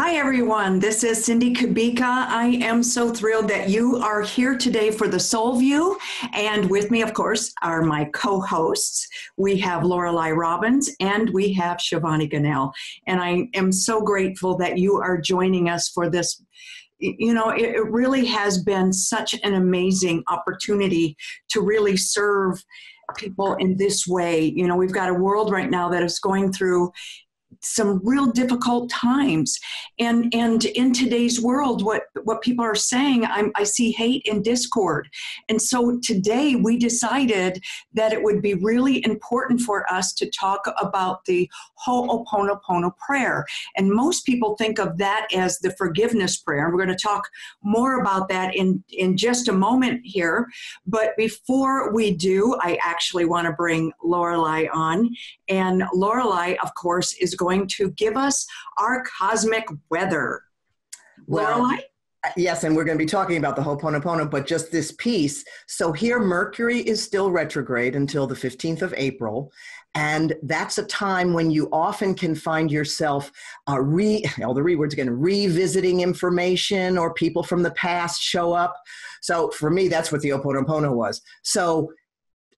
Hi, everyone. This is Cindy Kubika. I am so thrilled that you are here today for the Soul View. And with me, of course, are my co-hosts. We have Lorelei Robbins and we have Shivani Ganel. And I am so grateful that you are joining us for this. You know, it really has been such an amazing opportunity to really serve people in this way. You know, we've got a world right now that is going through some real difficult times, and in today's world, what people are saying, I see hate and discord. And so today we decided that it would be really important for us to talk about the Ho'oponopono prayer. And most people think of that as the forgiveness prayer. And we're going to talk more about that in just a moment here. But before we do, I actually want to bring Lorelei on. And Lorelei, of course, is going to give us our cosmic weather. Well, Lorelei? yes, and we're going to be talking about the Ho'oponopono, but just this piece. So here, Mercury is still retrograde until the 15th of April, and that's a time when you often can find yourself revisiting information, or people from the past show up. So for me, that's what the Ho'oponopono was. So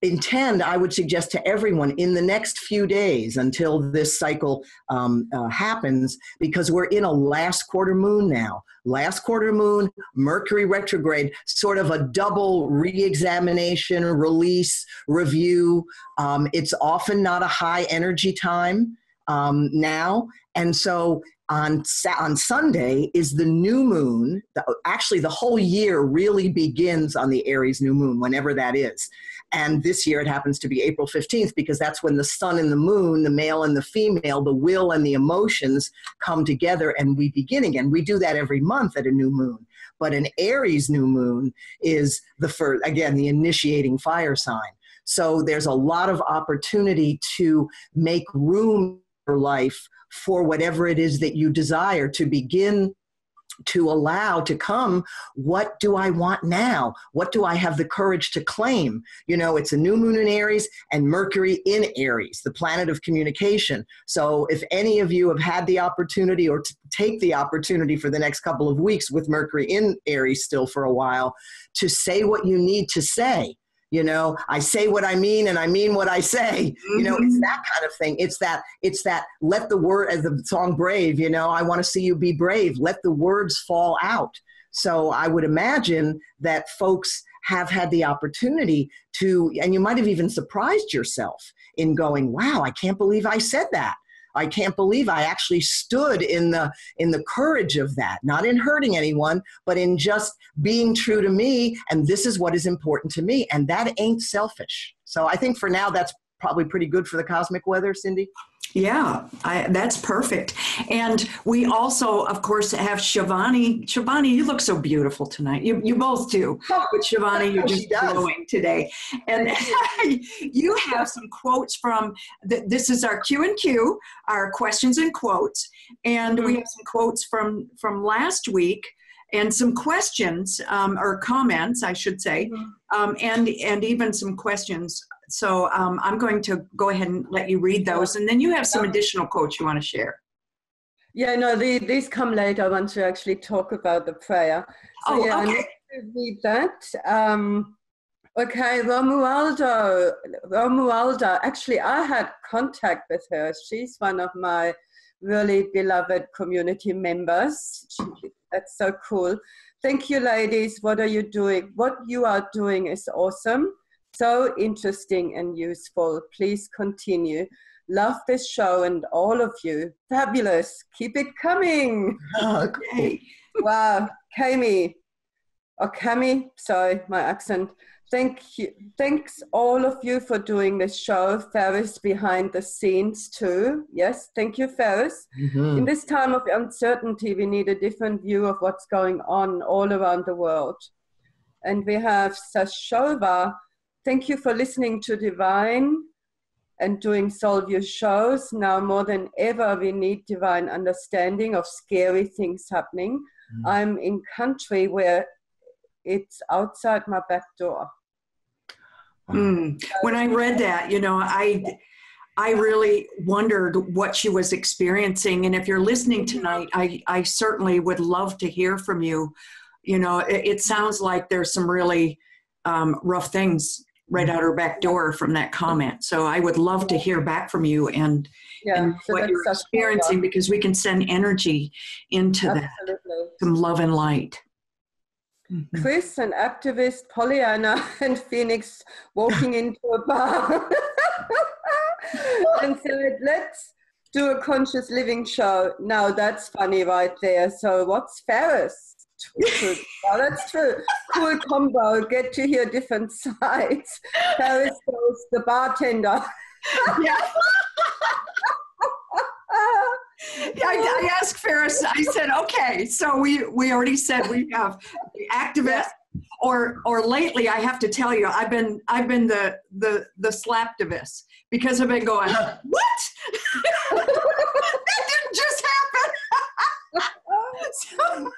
I would suggest to everyone in the next few days until this cycle happens, because we're in a last quarter moon now. Last quarter moon, Mercury retrograde, sort of a double re-examination, release, review. It's often not a high energy time now. And so on Sunday is the new moon. Actually, the whole year really begins on the Aries new moon, whenever that is. And this year it happens to be April 15th, because that's when the sun and the moon, the male and the female, the will and the emotions come together and we begin again. We do that every month at a new moon. But an Aries new moon is the first, again, the initiating fire sign. So there's a lot of opportunity to make room for life for whatever it is that you desire, to begin to allow to come. What do I want now? What do I have the courage to claim? You know, it's a new moon in Aries and Mercury in Aries, the planet of communication. So if any of you have had the opportunity, or to take the opportunity for the next couple of weeks with Mercury in Aries still for a while, to say what you need to say. You know, I say what I mean and I mean what I say. You know, it's that kind of thing. It's that let the word, as the song Brave, you know, I want to see you be brave. Let the words fall out. So I would imagine that folks have had the opportunity to, and you might have even surprised yourself in going, wow, I can't believe I said that. I can't believe I actually stood in the courage of that, not in hurting anyone, but in just being true to me. And this is what is important to me. And that ain't selfish. So I think for now, that's probably pretty good for the cosmic weather, Cindy. Yeah, that's perfect. And we also, of course, have Shivani. Shivani, you look so beautiful tonight. You both do. But Shivani, you're just glowing today. And you have some quotes from, this is our Q&Q, our questions and quotes. And we have some quotes from last week, and some questions, or comments, I should say, and even some questions. So I'm going to go ahead and let you read those, and then you have some additional quotes you want to share. Yeah, no, these come later. I want to actually talk about the prayer. So, okay. I need to read that. Okay, Romualda. Actually, I had contact with her. She's one of my really beloved community members. That's so cool. Thank you, ladies. What are you doing? What you are doing is awesome. So interesting and useful. Please continue. Love this show and all of you. Fabulous. Keep it coming. Okay. Wow. Kami. Sorry, my accent. Thank you. Thanks all of you for doing this show. Ferris behind the scenes too. Yes, thank you, Ferris. In this time of uncertainty, we need a different view of what's going on all around the world. And we have Sashova. Thank you for listening to Divine and doing Soul View shows. Now more than ever, we need divine understanding of scary things happening. I'm in country where it's outside my back door. When I read that, you know, I really wondered what she was experiencing. And if you're listening tonight, I certainly would love to hear from you. You know, it sounds like there's some really rough things right out her back door from that comment. So I would love to hear back from you and so what you're experiencing, because we can send energy into that, some love and light. Chris, an activist, Pollyanna, and Phoenix walking into a bar and said, let's do a conscious living show. Now that's funny right there. So what's Ferris? Well, that's true. Cool combo. Get to hear different sides. Ferris goes the bartender. Yeah. I asked Ferris, I said, okay, so we already said we have the activist, or lately I have to tell you, I've been the slaptivist, because I've been going, what? That didn't just happen. So,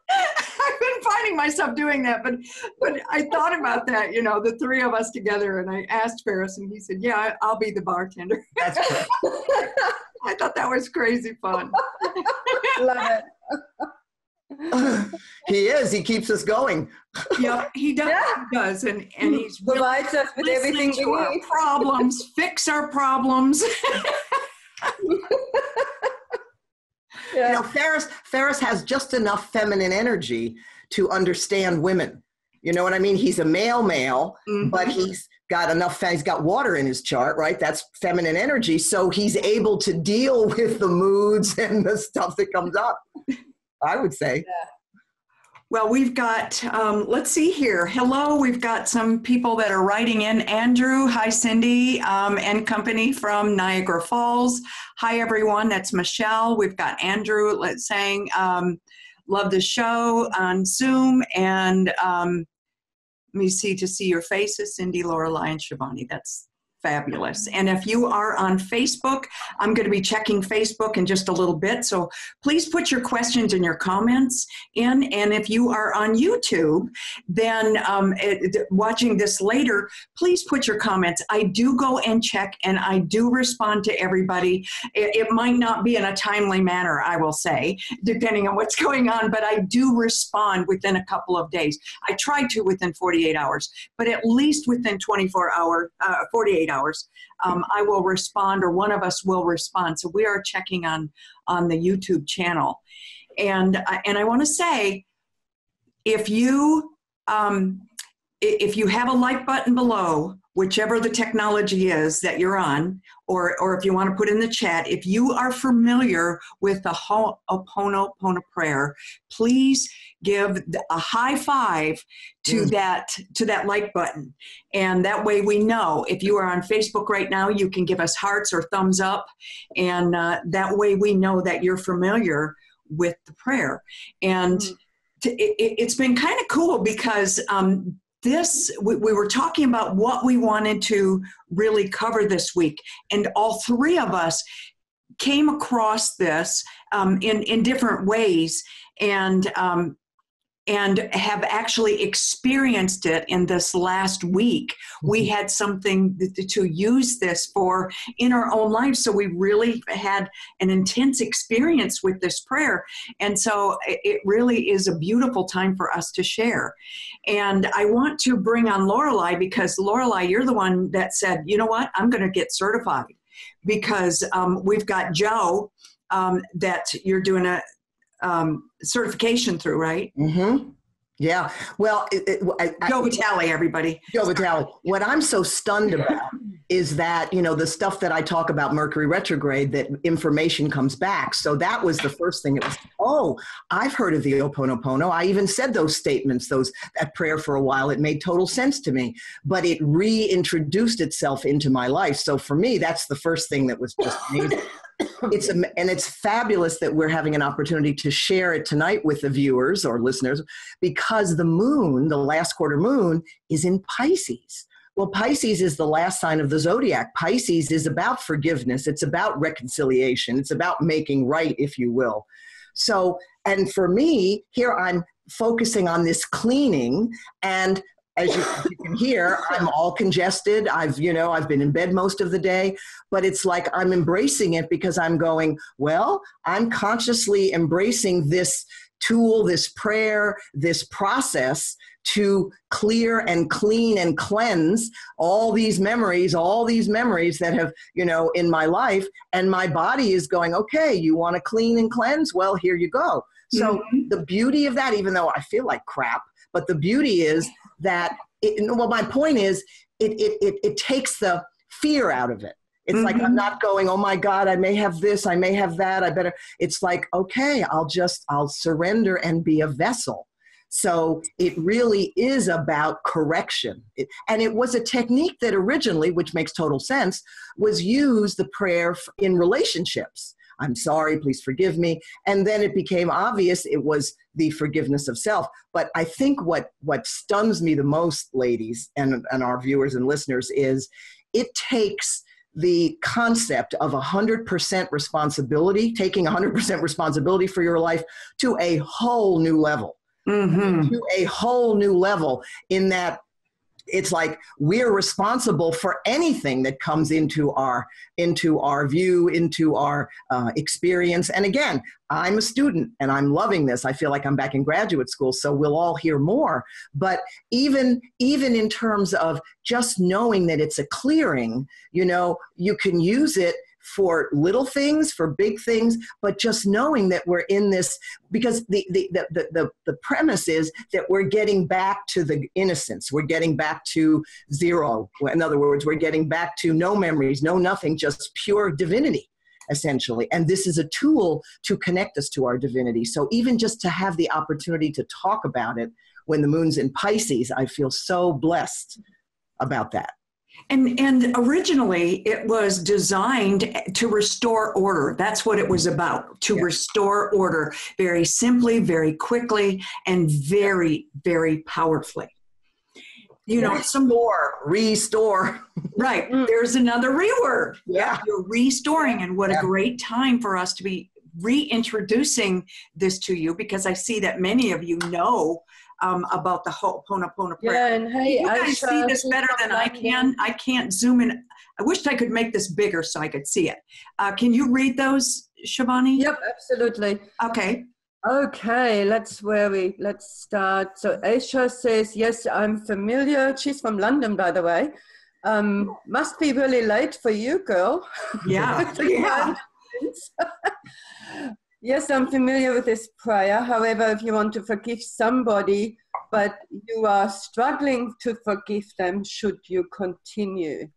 I've been finding myself doing that, but I thought about that, you know, the three of us together, and I asked Ferris, and he said, yeah, I'll be the bartender. That's cool. I thought that was crazy fun. Love it. He is. He keeps us going. Yeah, he does. Yeah. He does, and he's provides us with everything we need. Our problems, fix our problems. You know, Ferris has just enough feminine energy to understand women. You know what I mean? He's a male, mm-hmm. but he's got enough, he's got water in his chart, right? That's feminine energy. So he's able to deal with the moods and the stuff that comes up, I would say. Yeah. Well, we've got, let's see here. Hello, we've got some people that are writing in. Andrew, hi, Cindy, and company from Niagara Falls. Hi, everyone. That's Michelle. We've got Andrew saying, love the show on Zoom. And let me see to see your faces, Cindy, Lorelei, and Shivani. That's fabulous. And if you are on Facebook, I'm going to be checking Facebook in just a little bit. So please put your questions and your comments in. And if you are on YouTube, then watching this later, please put your comments. I do go and check, and I do respond to everybody. It might not be in a timely manner, I will say, depending on what's going on, but I do respond within a couple of days. I try to within 48 hours, but at least within 48 hours, I will respond, or one of us will respond. So we are checking on the YouTube channel. And I want to say, if you have a like button below, whichever the technology is that you're on, or if you want to put in the chat, if you are familiar with the Ho'oponopono prayer, please give a high five to that like button. And that way we know. If you are on Facebook right now, you can give us hearts or thumbs up. And that way we know that you're familiar with the prayer. And it's been kind of cool, because we were talking about what we wanted to really cover this week, and all three of us came across this in different ways, and have actually experienced it in this last week. We had something to use this for in our own lives. So we really had an intense experience with this prayer. And so it really is a beautiful time for us to share. And I want to bring on Lorelei, because Lorelei, you're the one that said, you know what, I'm going to get certified, because we've got Joe that you're doing a certification through, right? Mm-hmm. Yeah. Well, Joe Vitale, everybody. Joe Vitale. What I'm so stunned about is that, you know, the stuff that I talk about Mercury retrograde, that information comes back. So that was the first thing. It was, oh, I've heard of the Ho'oponopono. I even said those statements, that prayer for a while. It made total sense to me, but it reintroduced itself into my life. So for me, that's the first thing that was just amazing. And it's fabulous that we're having an opportunity to share it tonight with the viewers or listeners, because the moon, the last quarter moon, is in Pisces. Well, Pisces is the last sign of the zodiac. Pisces is about forgiveness. It's about reconciliation. It's about making right, if you will. So, and for me, here I'm focusing on this cleaning, and as you can hear, I'm all congested. I've been in bed most of the day, but it's like I'm embracing it because I'm going, well, I'm consciously embracing this tool, this prayer, this process to clear and clean and cleanse all these memories that have, in my life. And my body is going, okay, you want to clean and cleanse? Well, here you go. So the beauty of that, even though I feel like crap, but the beauty is that, my point is, it takes the fear out of it. It's like, I'm not going, oh my God, I may have this, I may have that, I better. It's like, okay, I'll surrender and be a vessel. So it really is about correction. And it was a technique that originally, which makes total sense, was used, the prayer, in relationships. I'm sorry, please forgive me. And then it became obvious it was the forgiveness of self. But I think what stuns me the most, ladies, and our viewers and listeners, is it takes the concept of 100% responsibility, taking 100% responsibility for your life, to a whole new level. To a whole new level, in that it's like we're responsible for anything that comes into our view, into our experience. And again, I'm a student and I'm loving this. I feel like I'm back in graduate school, so we'll all hear more. But even in terms of just knowing that it's a clearing, you can use it for little things, for big things, but just knowing that we're in this, because the premise is that we're getting back to the innocence. We're getting back to zero. In other words, we're getting back to no memories, no nothing, just pure divinity, essentially. And this is a tool to connect us to our divinity. So even just to have the opportunity to talk about it when the moon's in Pisces, I feel so blessed about that. And originally it was designed to restore order. That's what it was about, to restore order, very simply, very quickly, and very, very powerfully. Restore. Right. There's another reword. Yeah. You're restoring. And what a great time for us to be reintroducing this to you, because I see that many of you know about the Ho'oponopono prayer. Yeah, and hey, you guys see this better than I can. I can't zoom in. I wished I could make this bigger so I could see it. Can you read those, Shivani? Yep, absolutely. Okay. Okay, let's start. So Aisha says, yes, I'm familiar. She's from London, by the way. Must be really late for you, girl. Yeah. Yes, I'm familiar with this prayer. However, if you want to forgive somebody, but you are struggling to forgive them, should you continue?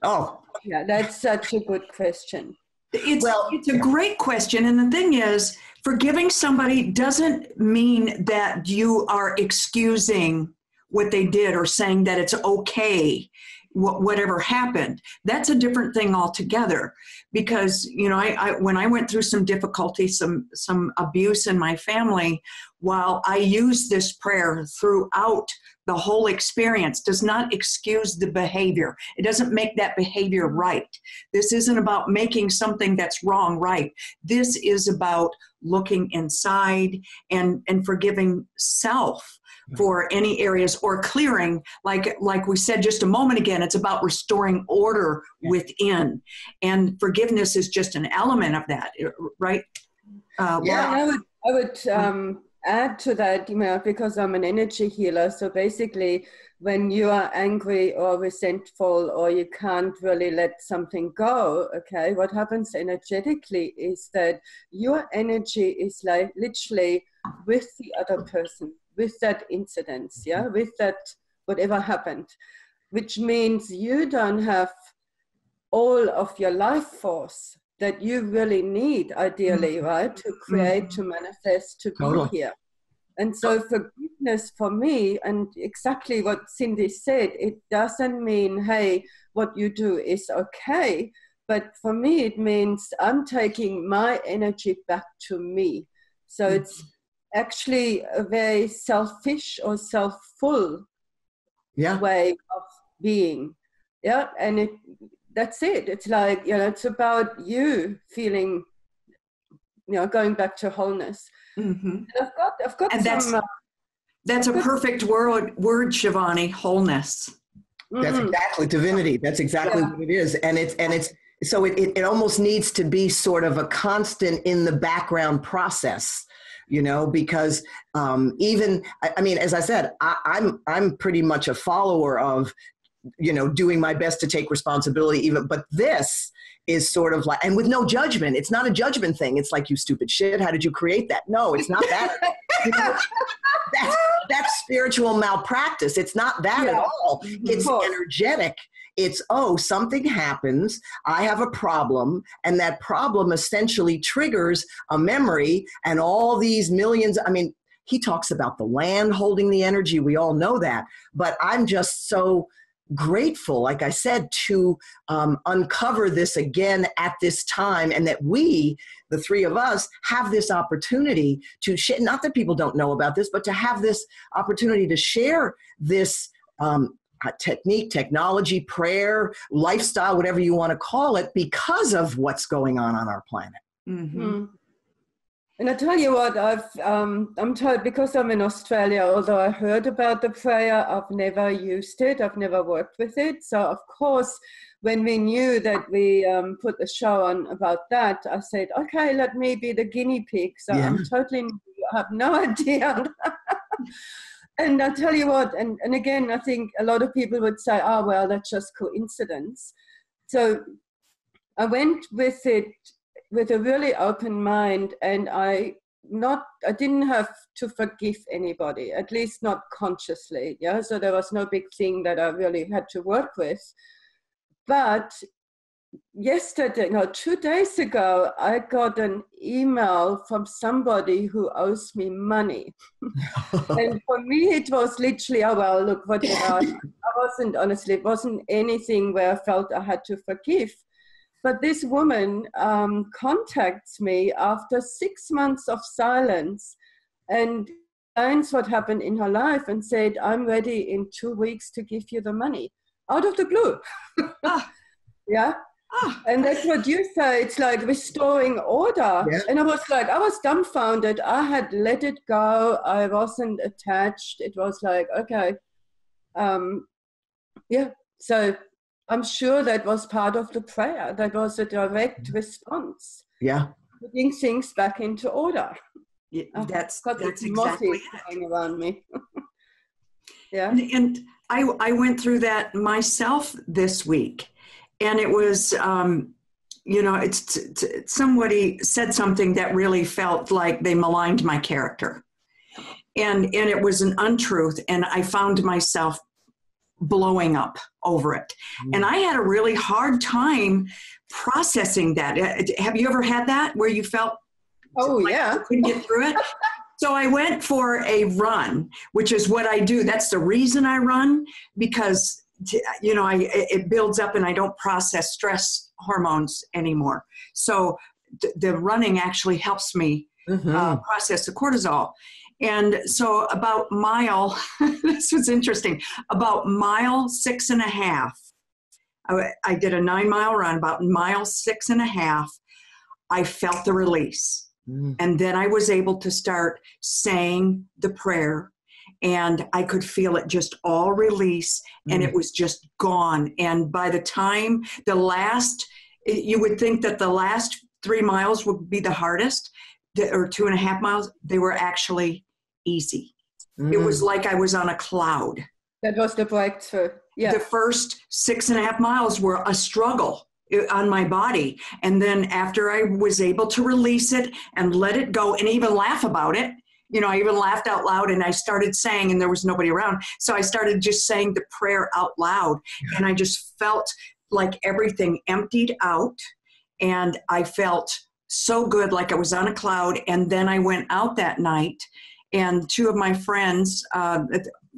Oh. Yeah, that's such a good question. It's a great question. And the thing is, forgiving somebody doesn't mean that you are excusing what they did or saying that it's okay, whatever happened. That's a different thing altogether. Because, when I went through some difficulty, some abuse in my family, while I used this prayer throughout the whole experience, does not excuse the behavior. It doesn't make that behavior right. This isn't about making something that's wrong right. This is about looking inside and forgiving self for any areas, or clearing, like we said just a moment again, it's about restoring order within. And forgiveness is just an element of that, right? I would add to that, because I'm an energy healer. So basically, when you are angry or resentful, or you can't really let something go, okay, what happens energetically is that your energy is like literally with the other person, with that incident, with that whatever happened, which means you don't have all of your life force that you really need, ideally, right, to create, to manifest, to be here. And so forgiveness for me, and exactly what Cindy said, it doesn't mean, hey, what you do is okay, but for me it means I'm taking my energy back to me. So it's actually a very selfish or self-full way of being. Yeah, and that's it. It's like, it's about you feeling, going back to wholeness. And I've got and some... That's a perfect word, Shivani, wholeness. That's exactly divinity. That's exactly what it is. And so it almost needs to be sort of a constant in the background process, you know, because even, I mean, as I said, I'm pretty much a follower of, you know, doing my best to take responsibility even, but this is sort of like, and with no judgment. It's not a judgment thing. It's like, you stupid shit, how did you create that? No, it's not that. You know, that's spiritual malpractice. It's not that at all. It's energetic. It's, oh, something happens, I have a problem, and that problem essentially triggers a memory, and all these millions, I mean, he talks about the land holding the energy, we all know that, but I'm just so grateful, like I said, to uncover this again at this time, and that we, the three of us, have this opportunity to share, not that people don't know about this, but to have this opportunity to share this technique, technology, prayer, lifestyle, whatever you want to call it, because of what's going on our planet. Mm-hmm. And I tell you what, I'm told, because I'm in Australia, although I heard about the prayer, I've never used it, I've never worked with it. So of course, when we knew that we put the show on about that, I said, okay, let me be the guinea pig. So I'm totally, I have no idea. And I tell you what, and again, I think a lot of people would say, oh, well, that's just coincidence. So I went with it with a really open mind, and I didn't have to forgive anybody, at least not consciously. Yeah, so there was no big thing that I really had to work with. But yesterday, no, 2 days ago, I got an email from somebody who owes me money. And for me, it was literally, oh, well, look, whatever. It wasn't anything where I felt I had to forgive. But this woman contacts me after 6 months of silence and explains what happened in her life and said, I'm ready in 2 weeks to give you the money. Out of the blue. Yeah. And that's what you say. It's like restoring order. Yeah. And I was dumbfounded. I had let it go. I wasn't attached. It was like, okay. So I'm sure that was part of the prayer. That was a direct response. Yeah. Putting things back into order. Yeah, that's exactly going around me. Yeah. And I went through that myself this week. And it was, you know, somebody said something that really felt like they maligned my character. And it was an untruth. And I found myself blowing up over it. And I had a really hard time processing that. Have you ever had that where you felt you couldn't get through it? So I went for a run, which is what I do. That's the reason I run, because you know, it builds up and I don't process stress hormones anymore. So the running actually helps me process the cortisol. And so about mile, this was interesting, about mile 6.5, I did a 9-mile run, about mile 6.5, I felt the release. And then I was able to start saying the prayer, and I could feel it just all release, and it was just gone. And by the time you would think that the last 3 miles would be the hardest, or 2.5 miles, they were actually easy. It was like I was on a cloud. That was the breakthrough. Yeah. The first 6.5 miles were a struggle on my body. And then after I was able to release it and let it go and even laugh about it, you know, I even laughed out loud, and I started saying, and there was nobody around. So I started just saying the prayer out loud, and I just felt like everything emptied out, and I felt so good, like I was on a cloud. And then I went out that night, and 2 of my friends, a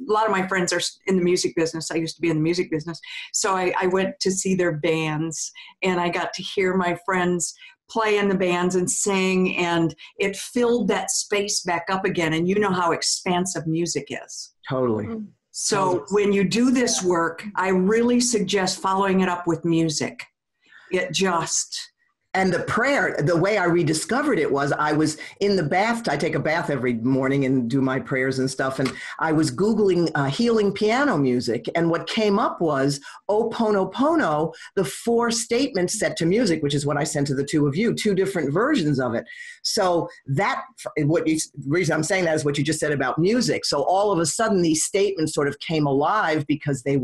lot of my friends are in the music business. I used to be in the music business. So I went to see their bands, and I got to hear my friends play in the bands and sing, and it filled that space back up again. And you know how expansive music is. Totally. So when you do this work, I really suggest following it up with music. It just And the prayer, the way I rediscovered it was I was in the bath. I take a bath every morning and do my prayers and stuff. And I was Googling healing piano music. And what came up was Ho'oponopono, the 4 statements set to music, which is what I sent to the 2 of you, 2 different versions of it. So the reason I'm saying that is what you just said about music. So all of a sudden these statements sort of came alive because there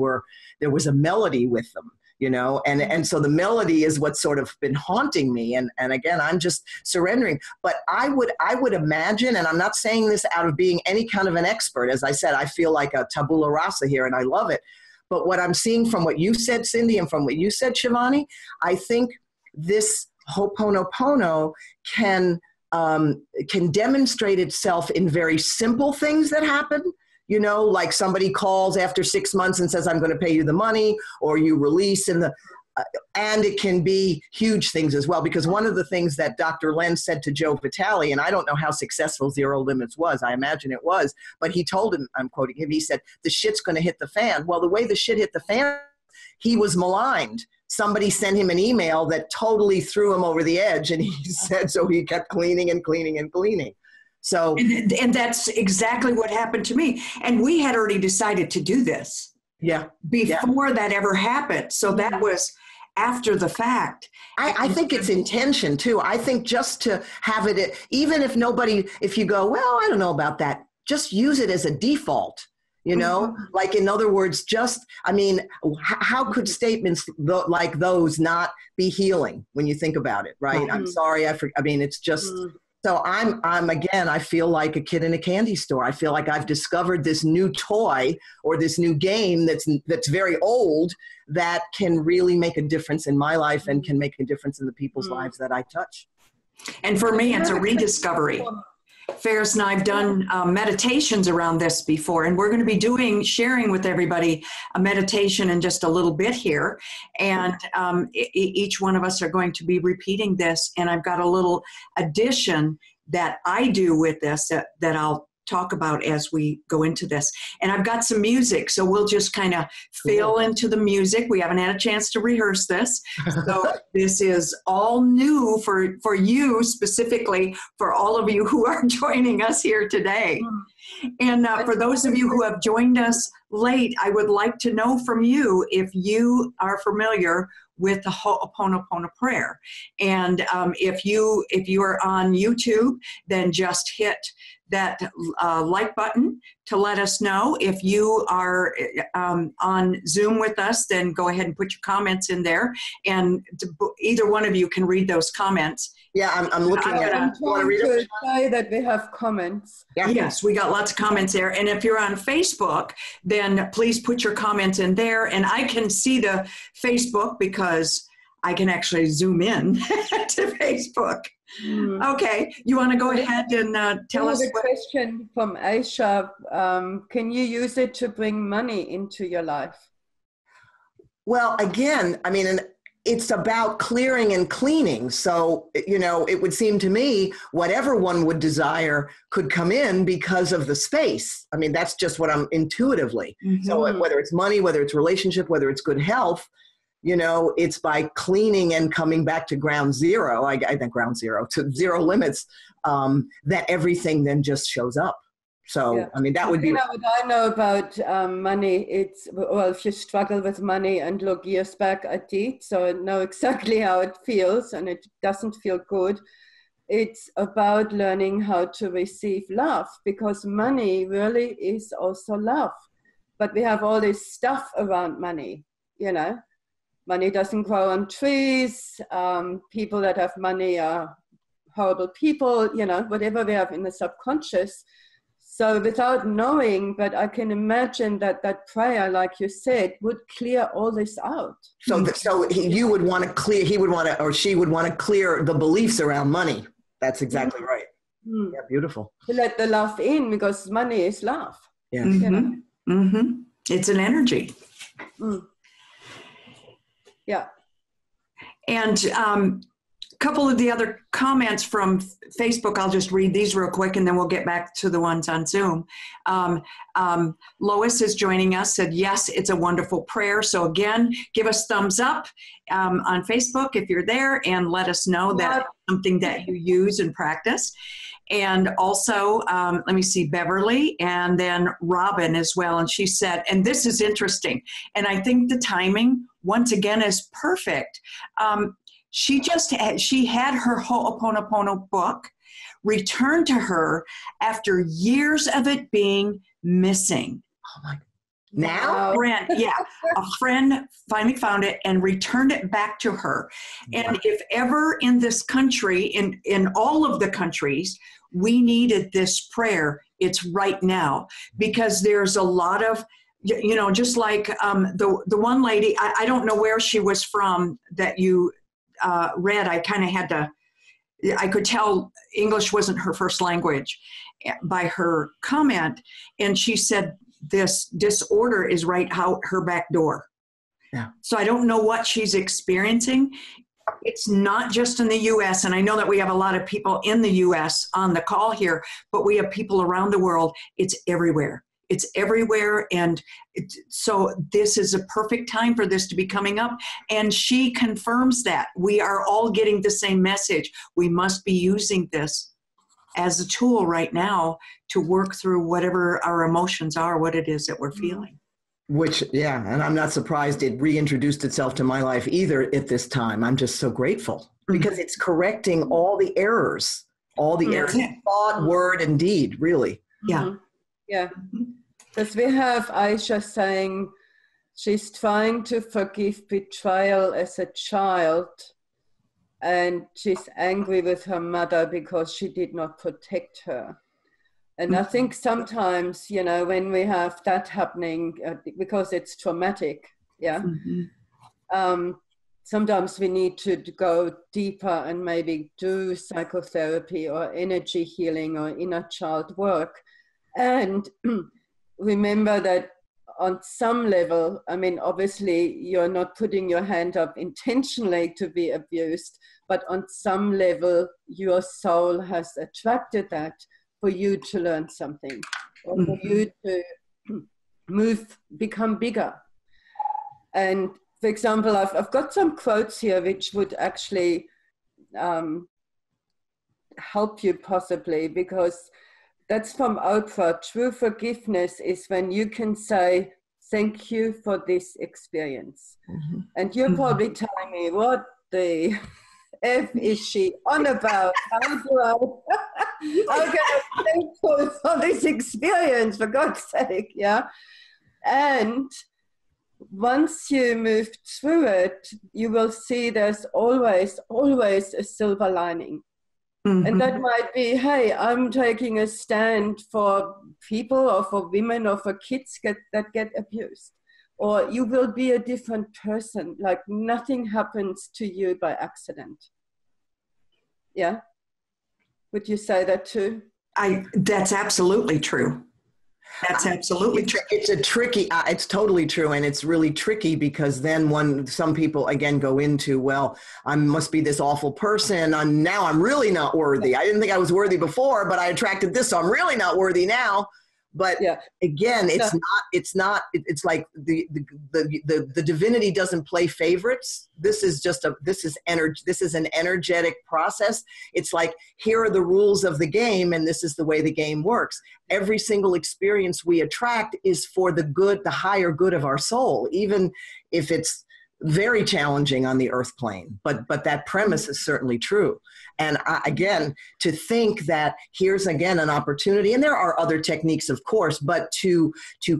was a melody with them. You know, and so the melody is what's sort of been haunting me. And again, I'm just surrendering. But I would imagine, and I'm not saying this out of being any kind of an expert. As I said, I feel like a tabula rasa here, and I love it. But what I'm seeing from what you said, Cindy, and from what you said, Shivani, I think this Ho'oponopono can demonstrate itself in very simple things that happen. You know, like somebody calls after 6 months and says, I'm going to pay you the money, or you release and it can be huge things as well. Because one of the things that Dr. Len said to Joe Vitale, and I don't know how successful Zero Limits was, I imagine it was, but he told him, I'm quoting him, he said, the shit's going to hit the fan. Well, the way the shit hit the fan, he was maligned. Somebody sent him an email that totally threw him over the edge. And he said, so he kept cleaning and cleaning and cleaning. So, and that's exactly what happened to me. And we had already decided to do this before that ever happened. So that was after the fact. I think it's intention too. I think just to have it, even if if you go, well, I don't know about that, just use it as a default, you know, like in other words, how could statements like those not be healing when you think about it, right? I'm sorry. It's just, so I feel like a kid in a candy store. I feel like I've discovered this new toy or this new game that's very old that can really make a difference in my life and can make a difference in the people's lives that I touch. And for me, it's a rediscovery. Ferris and I've done meditations around this before, and we're going to be sharing with everybody a meditation in just a little bit here. And each one of us are going to be repeating this. And I've got a little addition that I do with this that I'll talk about as we go into this. And I've got some music, so we'll just kind of feel into the music. We haven't had a chance to rehearse this. So this is all new for you, specifically for all of you who are joining us here today. And for those of you who have joined us late, I would like to know from you if you are familiar with the Ho'oponopono prayer. And if you are on YouTube, then just hit that like button to let us know. If you are on Zoom with us, then go ahead and put your comments in there, and either one of you can read those comments. Yeah, I'm looking at it. I'm trying to say that we have comments. Yeah. Yes, we got lots of comments there. And if you're on Facebook, then please put your comments in there. And I can see the Facebook because I can actually zoom in to Facebook. Okay, you want to go ahead and tell us? I have a question from Aisha. Can you use it to bring money into your life? Well, again, it's about clearing and cleaning. So, it would seem to me whatever one would desire could come in because of the space. That's just what I'm intuitively. So whether it's money, whether it's relationship, whether it's good health, it's by cleaning and coming back to ground zero, I think ground zero, to zero limits, that everything then just shows up. So, that would be... what I know about money, if you struggle with money and look years back, I did, so I know exactly how it feels, and it doesn't feel good. It's about learning how to receive love, because money really is also love. But we have all this stuff around money, Money doesn't grow on trees. People that have money are horrible people, whatever we have in the subconscious. So without knowing, but I can imagine that prayer, like you said, would clear all this out. So you would want to clear, or she would want to clear the beliefs around money. That's exactly right. Yeah, beautiful. To let the love in, because money is love. Yeah. It's an energy. Yeah. And couple of the other comments from Facebook, I'll just read these real quick and then we'll get back to the ones on Zoom. Lois is joining us, said, yes, it's a wonderful prayer. So again, give us thumbs up on Facebook if you're there and let us know that something that you use and practice. And also, let me see, Beverly and then Robin as well. And she said, and this is interesting, and I think the timing once again is perfect. She had her Ho'oponopono book returned to her after years of it being missing. Oh my! Now, a friend finally found it and returned it back to her. And if ever in this country, in all of the countries, we needed this prayer, it's right now, because there's a lot of, just like the one lady, I don't know where she was from that you read. I kind of had to, I could tell English wasn't her first language by her comment. And she said, this disorder is right out her back door. Yeah. So I don't know what she's experiencing. It's not just in the U.S., and I know that we have a lot of people in the U.S. on the call here, but we have people around the world. It's everywhere. It's everywhere, and so this is a perfect time for this to be coming up, and she confirms that. We are all getting the same message. We must be using this as a tool right now to work through whatever our emotions are, what it is that we're feeling. Which, yeah, and I'm not surprised it reintroduced itself to my life either at this time. I'm just so grateful because it's correcting all the errors of thought, word, and deed, really. Yeah. Yeah. Because we have Aisha saying she's trying to forgive betrayal as a child, and she's angry with her mother because she did not protect her. And I think sometimes, when we have that happening, because it's traumatic, sometimes we need to go deeper and maybe do psychotherapy or energy healing or inner child work. And remember that on some level, obviously you're not putting your hand up intentionally to be abused, but on some level, your soul has attracted that for you to learn something, or for you to become bigger. And for example, I've got some quotes here which would actually help you possibly, because that's from Oprah. True forgiveness is when you can say, thank you for this experience. And you're probably telling me, what the F is she on about? How can I be thankful for this experience, for God's sake, yeah? And once you move through it, you will see there's always a silver lining. And that might be, hey, I'm taking a stand for people or for women or for kids that get abused. Or you will be a different person, like nothing happens to you by accident. Yeah? Would you say that too? That's absolutely true. That's absolutely true. It's totally true. And it's really tricky because then some people again go into, well, I must be this awful person. Now I'm really not worthy. I didn't think I was worthy before, but I attracted this, so I'm really not worthy now. But again, it's like the divinity doesn't play favorites. This is an energetic process. It's like, here are the rules of the game, and this is the way the game works. Every single experience we attract is for the good, the higher good of our soul, even if it's very challenging on the earth plane. But that premise is certainly true. And again, to think that here's again an opportunity, and there are other techniques, of course, but to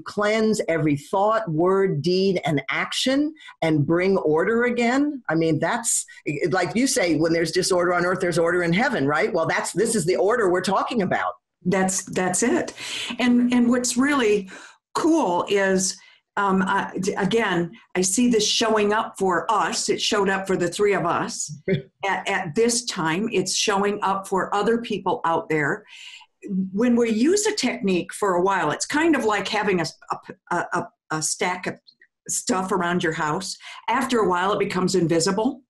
cleanse every thought, word, deed, and action and bring order again. That's like you say, when there's disorder on earth, there's order in heaven, right? Well, this is the order we're talking about. That's it. And what's really cool is, again, I see this showing up for us. It showed up for the three of us at this time. It's showing up for other people out there. When we use a technique for a while, it's kind of like having a stack of stuff around your house. After a while, it becomes invisible.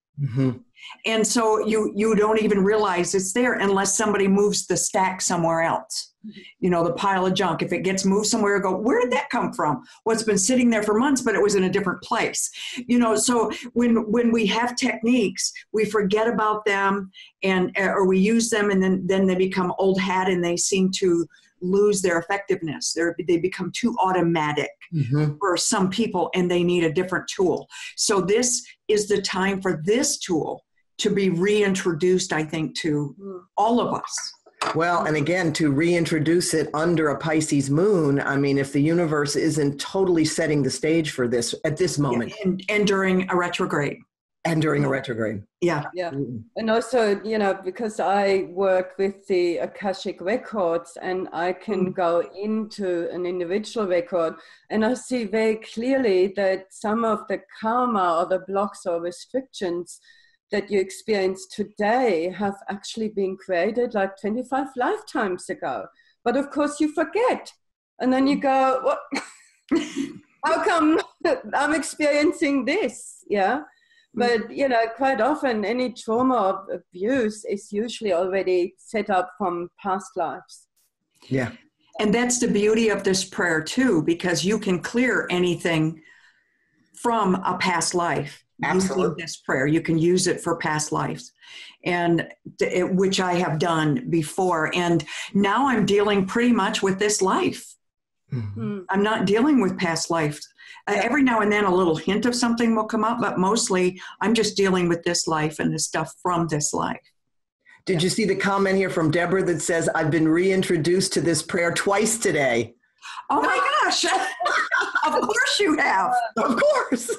And so you don't even realize it's there unless somebody moves the stack somewhere else. You know, the pile of junk. If it gets moved somewhere, go, where did that come from? Well, it's been sitting there for months, but it was in a different place. You know, so when we have techniques, we forget about them or we use them, and then they become old hat and they seem to lose their effectiveness. They become too automatic for some people, and they need a different tool. So this is the time for this tool to be reintroduced, I think, to all of us. Well, and again, to reintroduce it under a Pisces moon, I mean, if the universe isn't totally setting the stage for this at this moment. Yeah, and during a retrograde. And during a retrograde. Yeah. Yeah. And also, you know, because I work with the Akashic records, and I can go into an individual record, and I see very clearly that some of the karma or the blocks or restrictions that you experience today have actually been created like 25 lifetimes ago. But of course you forget. And then you go, what? How come I'm experiencing this? Yeah. But, you know, quite often any trauma or abuse is usually already set up from past lives. Yeah. And that's the beauty of this prayer too, because you can clear anything from a past life. Absolutely. This prayer, you can use it for past lives, and which I have done before. And now I'm dealing pretty much with this life. I'm not dealing with past lives. Every now and then a little hint of something will come up, but mostly I'm just dealing with this life and the stuff from this life. Did you see the comment here from Deborah that says, I've been reintroduced to this prayer twice today? Oh my gosh. Of course you have. Of course.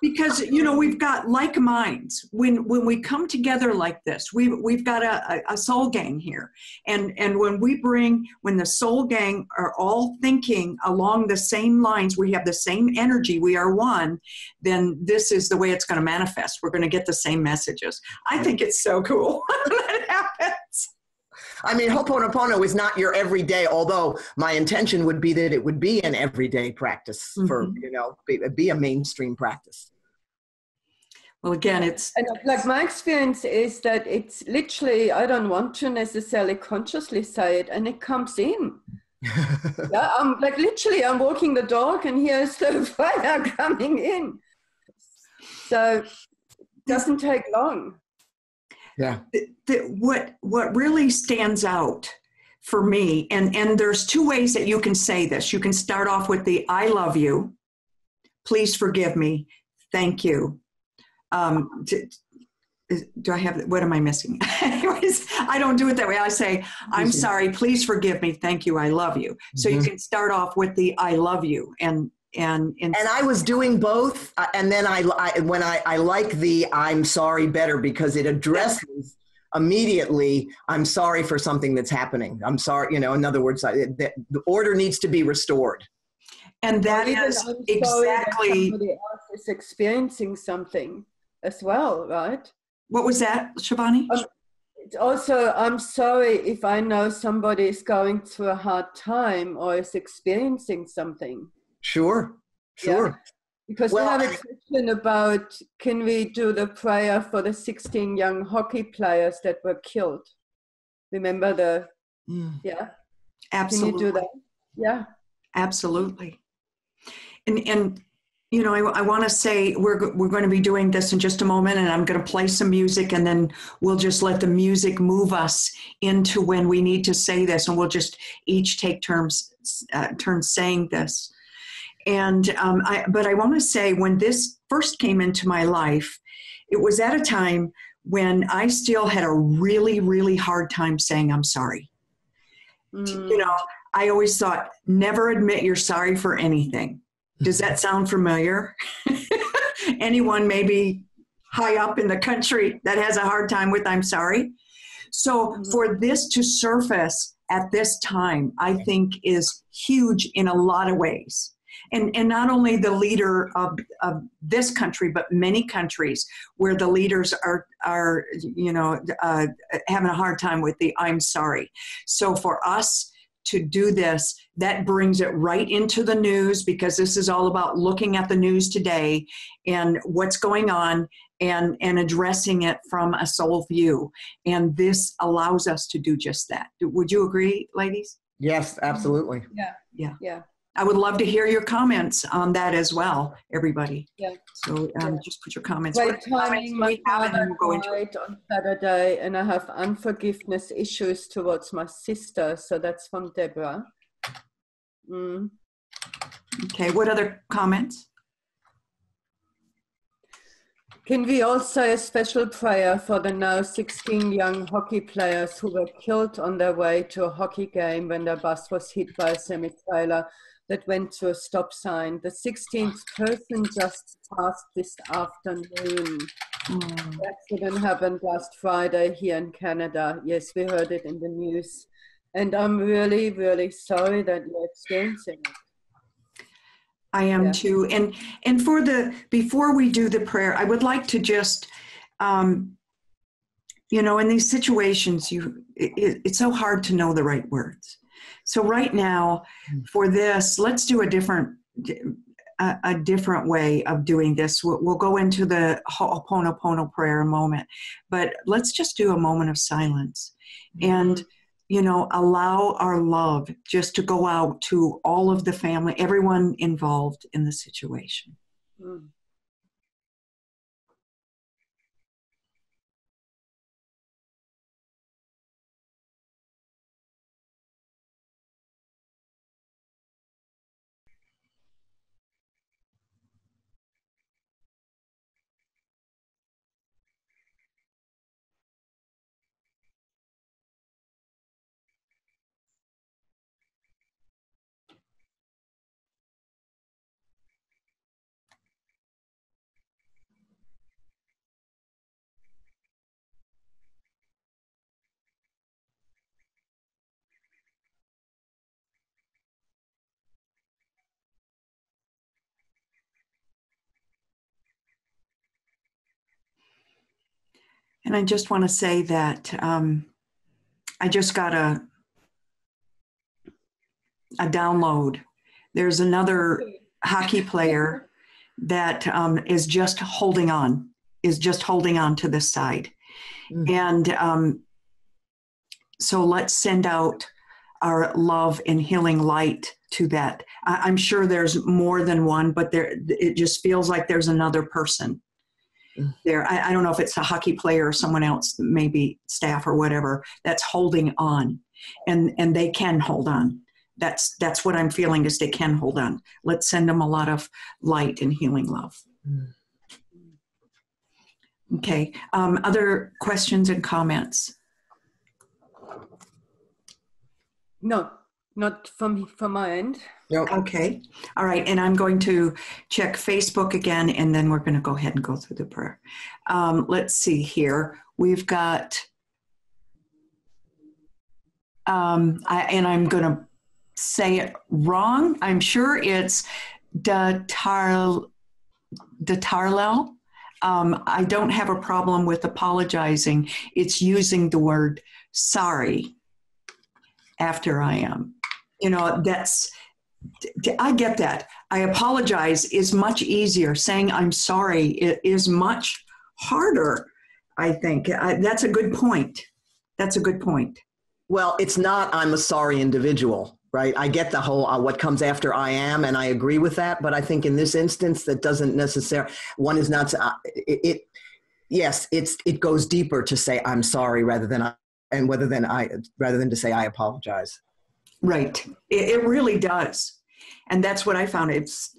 Because, you know, we've got like minds. When we come together like this, we've got a soul gang here. And when the soul gang are all thinking along the same lines, we have the same energy, we are one, then this is the way it's going to manifest. We're going to get the same messages. I think it's so cool when that happens. I mean, Ho'oponopono is not your everyday, although my intention would be that it would be an everyday practice for, you know, be a mainstream practice. Well, again, and like my experience is that it's literally, I don't want to necessarily consciously say it, and it comes in. Yeah, I'm like literally, I'm walking the dog, and here's the fire coming in. So it doesn't take long. Yeah. What really stands out for me, and there's two ways that you can say this. You can start off with the I love you, please forgive me, thank you. Do I have, what am I missing? Anyways, I don't do it that way. I say, I'm sorry, please forgive me, thank you, I love you. So you can start off with the I love you, and I was doing both, and then I like the I'm sorry better, because it addresses immediately, I'm sorry for something that's happening. I'm sorry, you know, in other words, the order needs to be restored. And that is exactly. Somebody else is experiencing something as well, right? What was that, Shivani? It's also, I'm sorry if I know somebody is going through a hard time or is experiencing something. Sure. Yeah. Because we have a question about, can we do the prayer for the 16 young hockey players that were killed? Remember yeah? Absolutely. Can you do that? Yeah. Absolutely. And you know, I want to say we're going to be doing this in just a moment, and I'm going to play some music, and then we'll just let the music move us into when we need to say this, and we'll just each take turns saying this. And but I want to say, when this first came into my life, it was at a time when I still had a really, really hard time saying I'm sorry. You know, I always thought, never admit you're sorry for anything. Does that sound familiar? Anyone maybe high up in the country that has a hard time with I'm sorry? So for this to surface at this time, I think is huge in a lot of ways. And not only the leader of this country, but many countries where the leaders are you know, having a hard time with the I'm sorry. So for us to do this, that brings it right into the news, because this is all about looking at the news today and what's going on, and addressing it from a soul view. And this allows us to do just that. Would you agree, ladies? Yes, absolutely. Yeah. I would love to hear your comments on that as well, everybody. Yeah. So just put your comments. Great timing. My father we'll died on Saturday, and I have unforgiveness issues towards my sister. So that's from Deborah. Okay, what other comments? Can we all say a special prayer for the now 16 young hockey players who were killed on their way to a hockey game when their bus was hit by a semi-trailer that went through a stop sign? The 16th person just passed this afternoon. The accident happened last Friday here in Canada. Yes, we heard it in the news. And I'm really, really sorry that you're experiencing it. I am too. And before we do the prayer, I would like to just, in these situations, it's so hard to know the right words. So right now, for this, let's do a different way of doing this. We'll go into the Ho'oponopono prayer in a moment, but let's just do a moment of silence and allow our love just to go out to all of the family, everyone involved in the situation. And I just want to say that I just got a download. There's another hockey player that is just holding on to this side. And so let's send out our love and healing light to that. I'm sure there's more than one, but it just feels like there's another person there. I don't know if it's a hockey player or someone else, maybe staff or whatever, that's holding on, and they can hold on. That's what I'm feeling, is they can hold on. Let's send them a lot of light and healing love. Okay. Other questions and comments? No, not from my end. Nope. Okay. All right. And I'm going to check Facebook again, and then we're going to go ahead and go through the prayer. Let's see here. We've got, and I'm going to say it wrong. I'm sure it's Datarlel. I don't have a problem with apologizing. It's using the word sorry after I am. I get that. I apologize is much easier. Saying I'm sorry is much harder, I think. That's a good point. That's a good point. Well, it's not I'm a sorry individual, right? I get the whole what comes after I am, and I agree with that. But I think in this instance, that doesn't necessarily, one is not, yes, it goes deeper to say I'm sorry rather than to say I apologize. Right. It really does. And that's what I found. It's,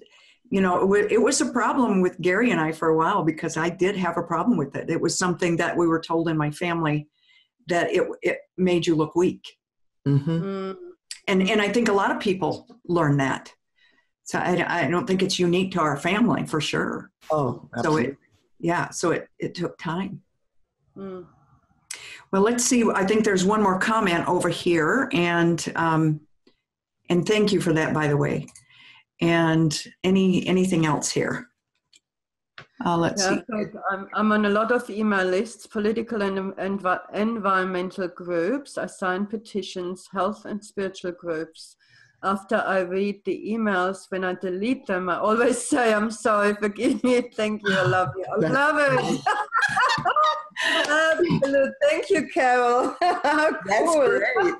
it was a problem with Gary and I for a while, because I did have a problem with it. It was something that we were told in my family, that it made you look weak. And I think a lot of people learn that. So I don't think it's unique to our family, for sure. Oh, absolutely. So it took time. Well, let's see. I think there's one more comment over here, and thank you for that, by the way. And anything else here? Let's see. I'm on a lot of email lists, political and environmental groups. I sign petitions, health and spiritual groups. after I read the emails, when I delete them, I always say, I'm sorry, forgive me, thank you, I love you. I love it. Absolute. Thank you, Carol. How That's cool. great.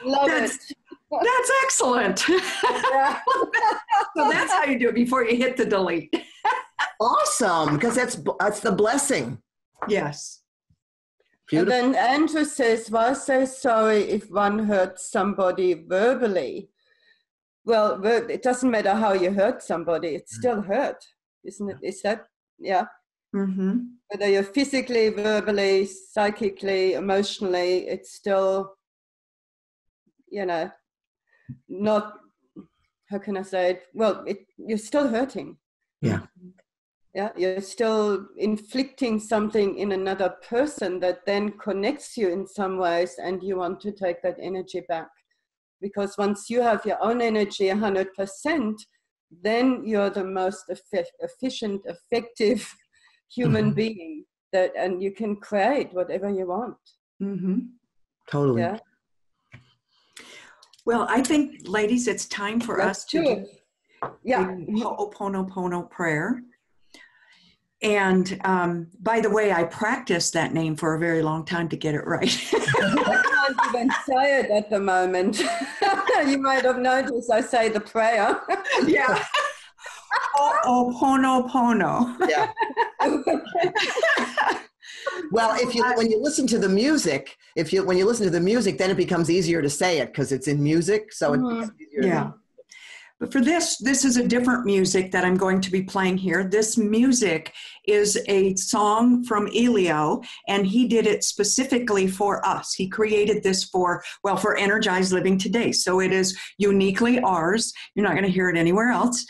Love it. That's excellent. Yeah. So that's how you do it before you hit the delete. Awesome, because that's the blessing. Yes. Beautiful. And then Andrew says, why say sorry if one hurts somebody verbally? Well, it doesn't matter how you hurt somebody, it's still hurt, isn't it? Is that, yeah? Mm-hmm. Whether you're physically, verbally, psychically, emotionally, it's still, you know, not, how can I say it? Well, you're still hurting. Yeah. Yeah, you're still inflicting something in another person that then connects you in some ways, and you want to take that energy back. Because once you have your own energy 100%, then you're the most efficient, effective human being, and you can create whatever you want. Mm-hmm. Totally. Yeah. Well, I think, ladies, it's time for us to do the Ho'oponopono prayer. And by the way, I practiced that name for a very long time to get it right. I can't even say it at the moment. You might have noticed I say the prayer. Yeah. Ho'oponopono. Yeah. Well, when you listen to the music, then it becomes easier to say it because it's in music. So it becomes easier. Yeah. But for this is a different music that I'm going to be playing here. This music is a song from Elio, and he did it specifically for us. He created this for Energized Living Today. So it is uniquely ours. You're not going to hear it anywhere else.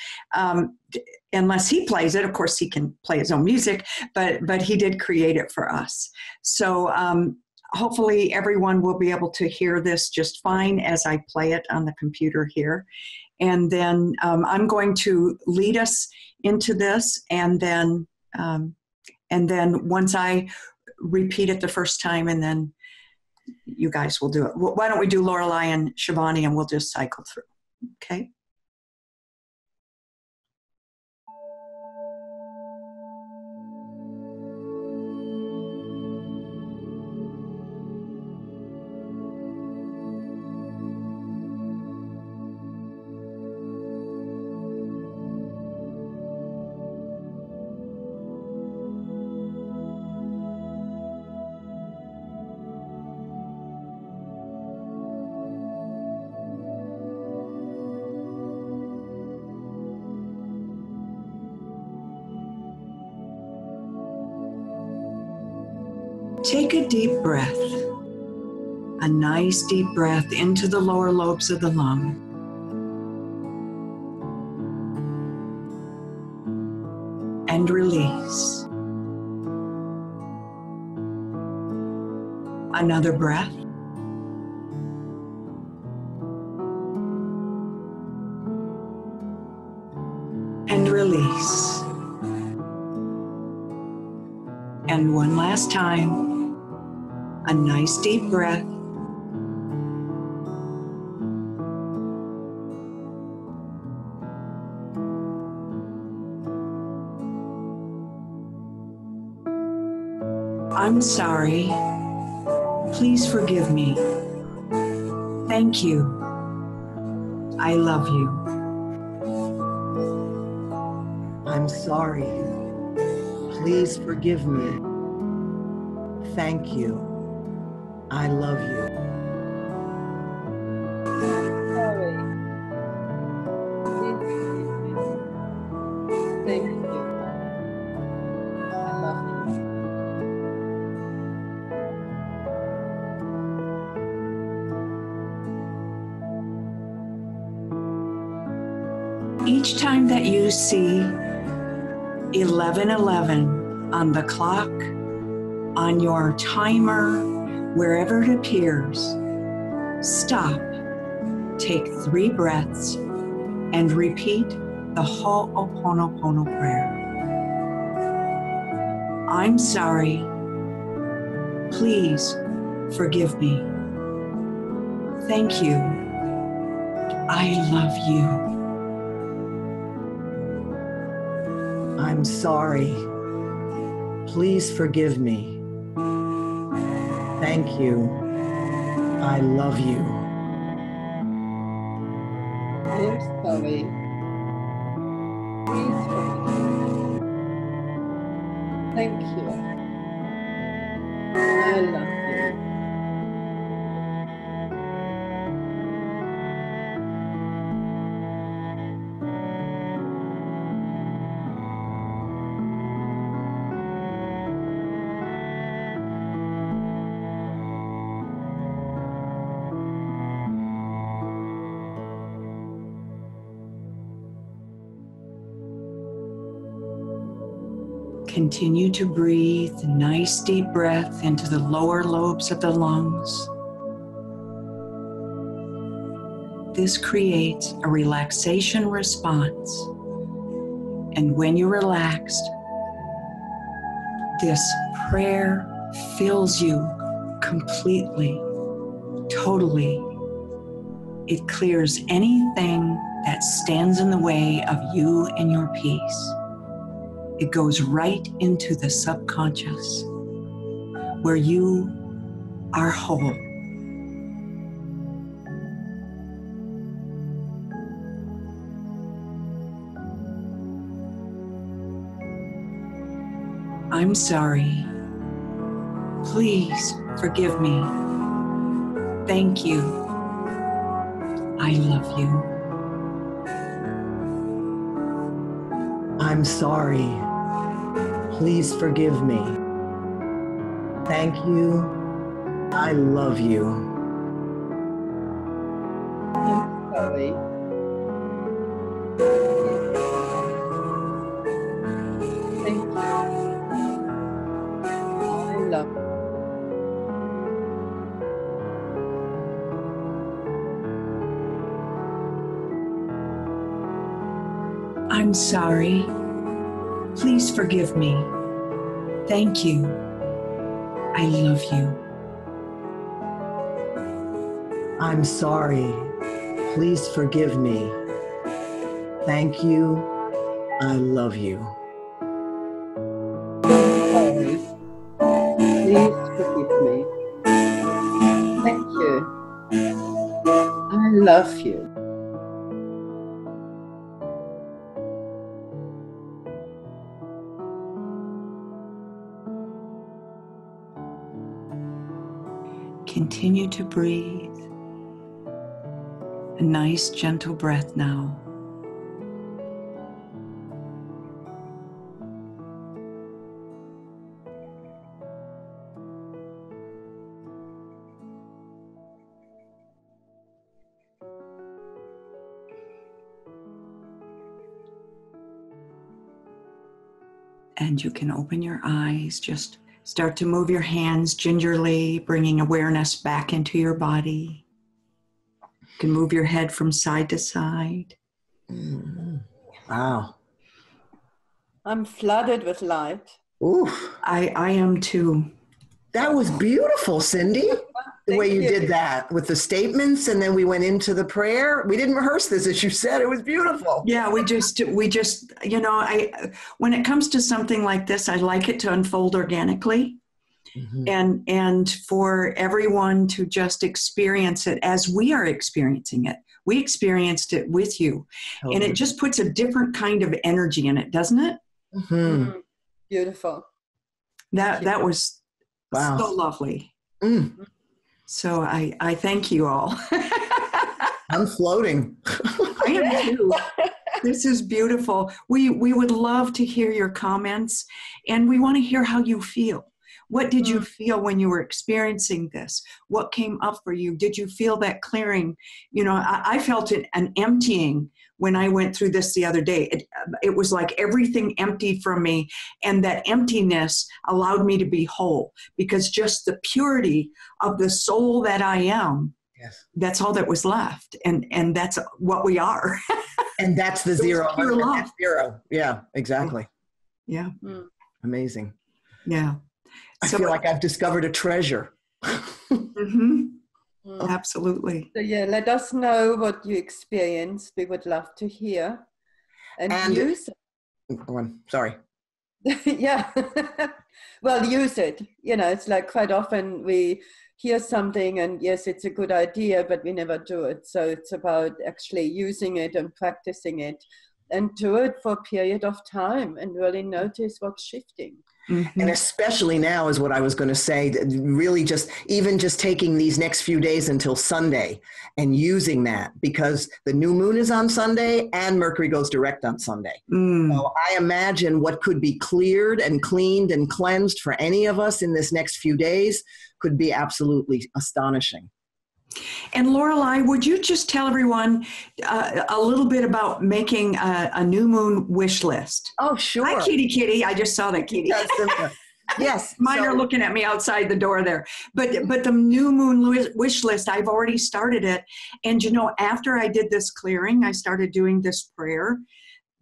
Unless he plays it. Of course, he can play his own music, but he did create it for us. So hopefully everyone will be able to hear this just fine as I play it on the computer here. And then I'm going to lead us into this, and then once I repeat it the first time, and then you guys will do it. Why don't we do Lorelei and Shivani, and we'll just cycle through, okay? Take a deep breath, a nice deep breath into the lower lobes of the lung. And release. Another breath. And release. And one last time. A nice deep breath. I'm sorry. Please forgive me. Thank you. I love you. I'm sorry. Please forgive me. Thank you. I love you. Sorry. Please forgive me. Thank you. I love you. Each time that you see 11:11 on the clock, on your timer, wherever it appears, stop, take 3 breaths, and repeat the Ho'oponopono prayer. I'm sorry. Please forgive me. Thank you. I love you. I'm sorry. Please forgive me. Thank you. I love you. I'm sorry. Please forgive me. Thank you. I love you. Continue to breathe a nice deep breath into the lower lobes of the lungs. This creates a relaxation response. And when you're relaxed, this prayer fills you completely, totally. It clears anything that stands in the way of you and your peace. It goes right into the subconscious, where you are whole. I'm sorry. Please forgive me. Thank you. I love you. I'm sorry. Please forgive me. Thank you. I love you. I'm sorry. Thank you. I love you. I'm sorry. Please forgive me. Thank you. I love you. I'm sorry. Please forgive me. Thank you. I love you. Sorry. Please forgive me. Thank you. I love you. Continue to breathe. A nice, gentle breath now. And you can open your eyes. Just start to move your hands gingerly, bringing awareness back into your body. You can move your head from side to side. Wow. I'm flooded with light. Oof. I am too. That was beautiful, Cindy. The way you did that with the statements, and then we went into the prayer. We didn't rehearse this, as you said. It was beautiful. Yeah, we just, you know, when it comes to something like this, I like it to unfold organically. Mm-hmm. And for everyone to just experience it as we are experiencing it. We experienced it with you. Oh, and it just puts a different kind of energy in it, doesn't it? Mm-hmm. Beautiful. That was wow. So lovely. So I thank you all. I'm floating. I am too. This is beautiful. We would love to hear your comments, and we want to hear how you feel. What did you feel when you were experiencing this? What came up for you? Did you feel that clearing? You know, I felt an emptying when I went through this the other day. It was like everything emptied from me, and that emptiness allowed me to be whole, because just the purity of the soul that I am, yes, that's all that was left. And that's what we are. And that's the zero. Pure love. That's zero. Yeah, exactly. Yeah. Amazing. Yeah. I feel like I've discovered a treasure. Mm-hmm. Absolutely. So yeah, let us know what you experienced. We would love to hear and use it. Sorry. Yeah. Well, use it. You know, it's like quite often we hear something and yes, it's a good idea, but we never do it. So it's about actually using it and practicing it and do it for a period of time and really notice what's shifting. Mm-hmm. And especially now is what I was going to say, really just taking these next few days until Sunday and using that, because the new moon is on Sunday and Mercury goes direct on Sunday. So I imagine what could be cleared and cleaned and cleansed for any of us in this next few days could be absolutely astonishing. And Lorelei, would you just tell everyone a little bit about making a new moon wish list? Oh, sure. Hi, Kitty. I just saw that, Kitty. Yes. Mine are looking at me outside the door there. But the new moon wish list, I've already started it. And, you know, after I did this clearing, I started doing this prayer.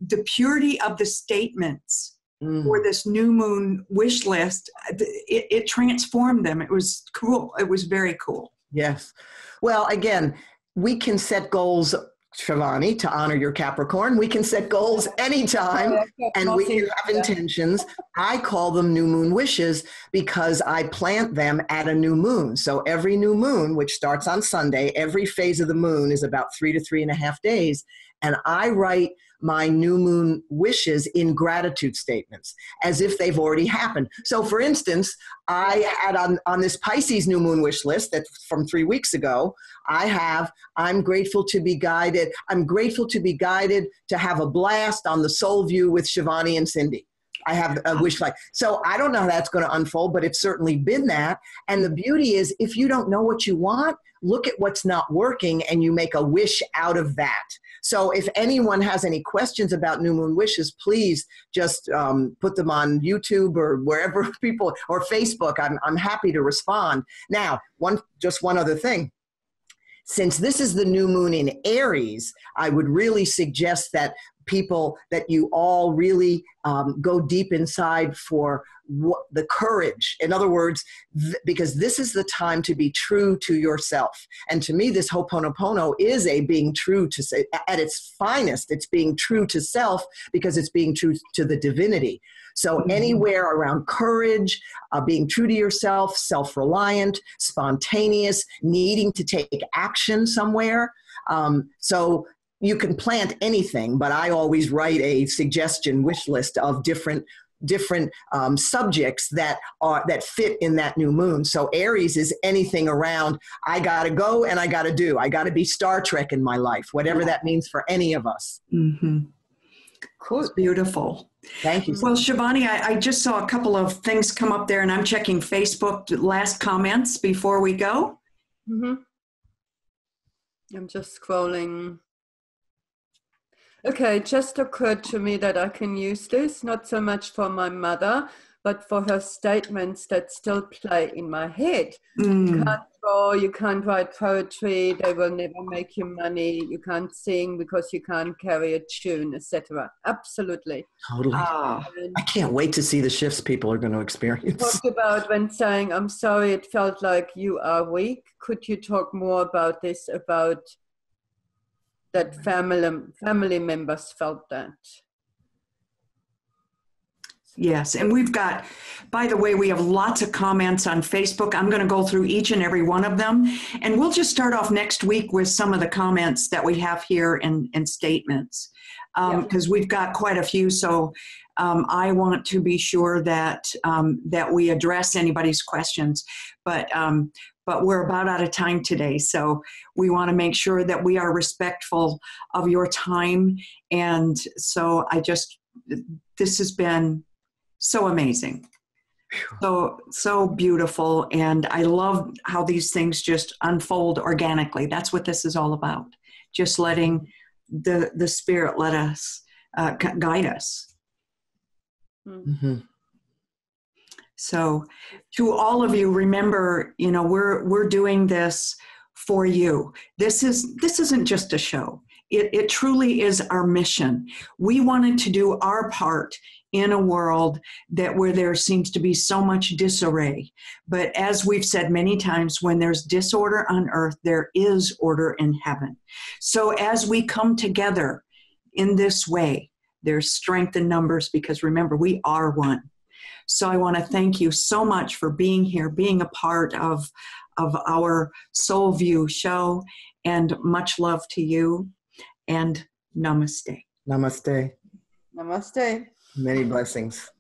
The purity of the statements for this new moon wish list, it transformed them. It was cool. It was very cool. Yes. Well, again, we can set goals, Shivani, to honor your Capricorn. We can set goals anytime, and we can have intentions. I call them new moon wishes because I plant them at a new moon. So every new moon, which starts on Sunday, every phase of the moon is about 3 to 3.5 days. And I write my new moon wishes in gratitude statements as if they've already happened. So for instance, I had on this Pisces new moon wish list that from 3 weeks ago, I'm grateful to be guided. I'm grateful to be guided to have a blast on the Soul View with Shivani and Cindy. I have a wish like, so I don't know how that's going to unfold, but it's certainly been that. And the beauty is, if you don't know what you want, look at what's not working and you make a wish out of that. So if anyone has any questions about new moon wishes, please just put them on YouTube or wherever people, or Facebook. I'm happy to respond. Now, one other thing. Since this is the new moon in Aries, I would really suggest that you all really go deep inside for the courage. In other words, because this is the time to be true to yourself. And to me, this Ho'oponopono is a being true to, at its finest, it's being true to self because it's being true to the divinity. So anywhere around courage, being true to yourself, self-reliant, spontaneous, needing to take action somewhere. So you can plant anything, but I always write a suggestion wish list of different subjects that fit in that new moon. So Aries is anything around, I got to go and I got to do. I got to be Star Trek in my life, whatever that means for any of us. Mm-hmm. Cool. It's beautiful. Thank you. Well, Shivani, I just saw a couple of things come up there, and I'm checking Facebook last comments before we go. Mm-hmm. I'm just scrolling. Okay, it just occurred to me that I can use this, not so much for my mother, but for her statements that still play in my head. You can't draw, you can't write poetry, they will never make you money, you can't sing because you can't carry a tune, etc. Absolutely. Totally. I can't wait to see the shifts people are going to experience. Talked about when saying, I'm sorry, it felt like you are weak. Could you talk more about this, about that family members felt that? Yes, and we've got, by the way, we have lots of comments on Facebook. I'm going to go through each and every one of them, and we'll just start off next week with some of the comments that we have here and statements, because we've got quite a few. So I want to be sure that that we address anybody's questions, but we're about out of time today, so we want to make sure that we are respectful of your time. And so this has been so amazing, so beautiful, and I love how these things just unfold organically. That's what this is all about, just letting the spirit let us guide us. Mm-hmm. So to all of you, remember, we're doing this for you. This isn't just a show. It truly is our mission. We wanted to do our part in a world where there seems to be so much disarray. But as we've said many times, when there's disorder on earth, there is order in heaven. So as we come together in this way, there's strength in numbers, because remember, we are one. So I want to thank you so much for being here, being a part of our Soul View show, and much love to you, and namaste. Namaste. Namaste. Many blessings.